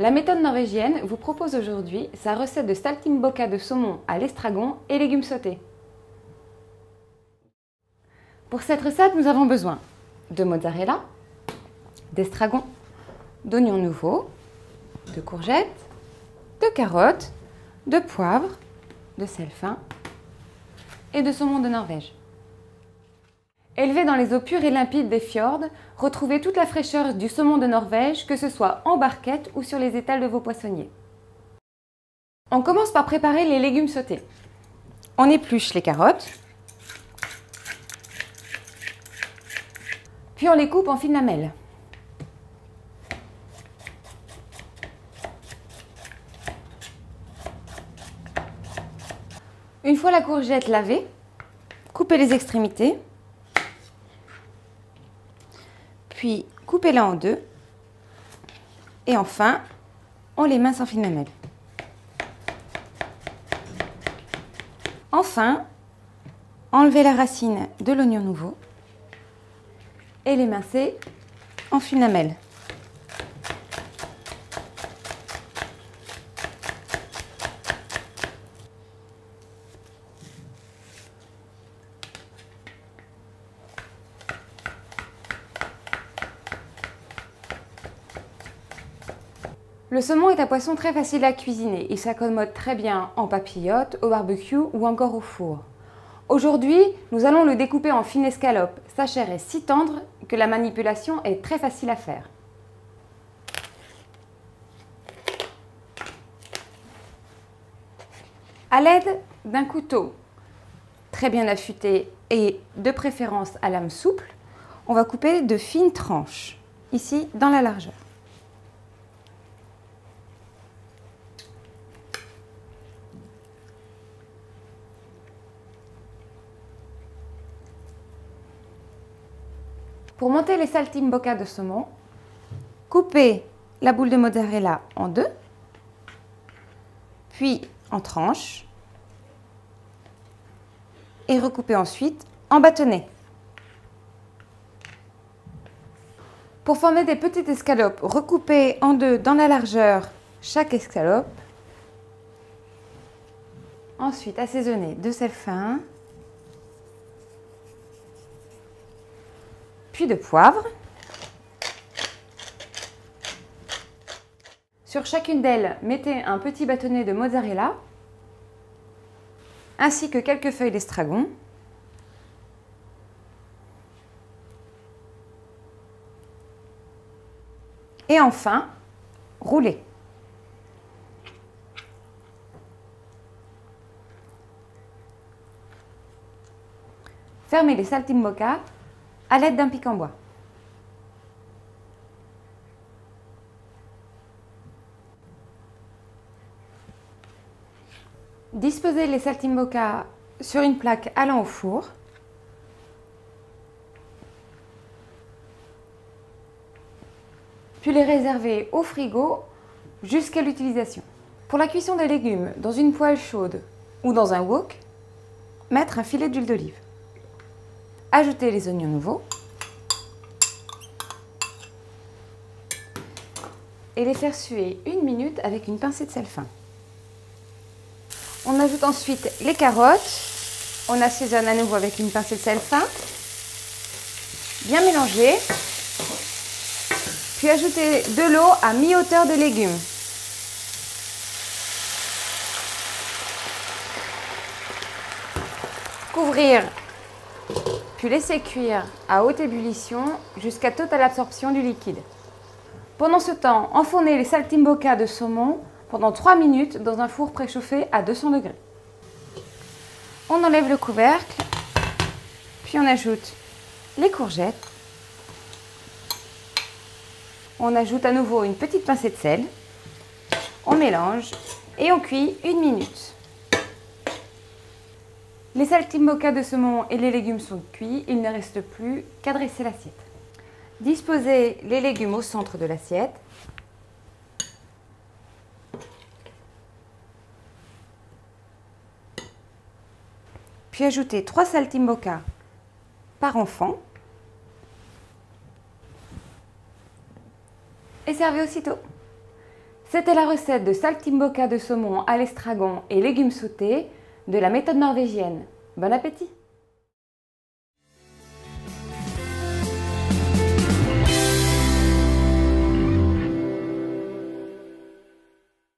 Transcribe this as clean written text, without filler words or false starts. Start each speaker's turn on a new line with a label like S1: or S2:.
S1: La méthode norvégienne vous propose aujourd'hui sa recette de saltimbocca de saumon à l'estragon et légumes sautés. Pour cette recette, nous avons besoin de mozzarella, d'estragon, d'oignons nouveaux, de courgettes, de carottes, de poivre, de sel fin et de saumon de Norvège. Élevé dans les eaux pures et limpides des fjords, retrouvez toute la fraîcheur du saumon de Norvège, que ce soit en barquette ou sur les étals de vos poissonniers. On commence par préparer les légumes sautés. On épluche les carottes, puis on les coupe en fines lamelles. Une fois la courgette lavée, coupez les extrémités, puis coupez-la en deux, et enfin, on les mince en fines lamelles. Enfin, enlevez la racine de l'oignon nouveau et les mincez en fines lamelles. Le saumon est un poisson très facile à cuisiner. Il s'accommode très bien en papillote, au barbecue ou encore au four. Aujourd'hui, nous allons le découper en fines escalopes. Sa chair est si tendre que la manipulation est très facile à faire. À l'aide d'un couteau très bien affûté et de préférence à lame souple, on va couper de fines tranches, ici dans la largeur. Pour monter les saltimbocca de saumon, coupez la boule de mozzarella en deux, puis en tranches, et recoupez ensuite en bâtonnets. Pour former des petites escalopes, recoupez en deux dans la largeur chaque escalope. Ensuite, assaisonnez de sel fin, puis de poivre. Sur chacune d'elles, mettez un petit bâtonnet de mozzarella, ainsi que quelques feuilles d'estragon. Et enfin, roulez. Fermez les saltimbocca à l'aide d'un pic en bois. Disposez les saltimbocca sur une plaque allant au four. Puis les réservez au frigo jusqu'à l'utilisation. Pour la cuisson des légumes, dans une poêle chaude ou dans un wok, mettre un filet d'huile d'olive. Ajoutez les oignons nouveaux et les faire suer 1 minute avec une pincée de sel fin. On ajoute ensuite les carottes, on assaisonne à nouveau avec une pincée de sel fin, bien mélanger, puis ajoutez de l'eau à mi-hauteur des légumes. Couvrir, puis laisser cuire à haute ébullition jusqu'à totale absorption du liquide. Pendant ce temps, enfournez les saltimbocca de saumon pendant 3 minutes dans un four préchauffé à 200 degrés. On enlève le couvercle, puis on ajoute les courgettes. On ajoute à nouveau une petite pincée de sel. On mélange et on cuit 1 minute. Les saltimbocca de saumon et les légumes sont cuits, il ne reste plus qu'à dresser l'assiette. Disposez les légumes au centre de l'assiette. Puis ajoutez 3 saltimbocca par enfant. Et servez aussitôt. C'était la recette de saltimbocca de saumon à l'estragon et légumes sautés de la méthode norvégienne. Bon appétit!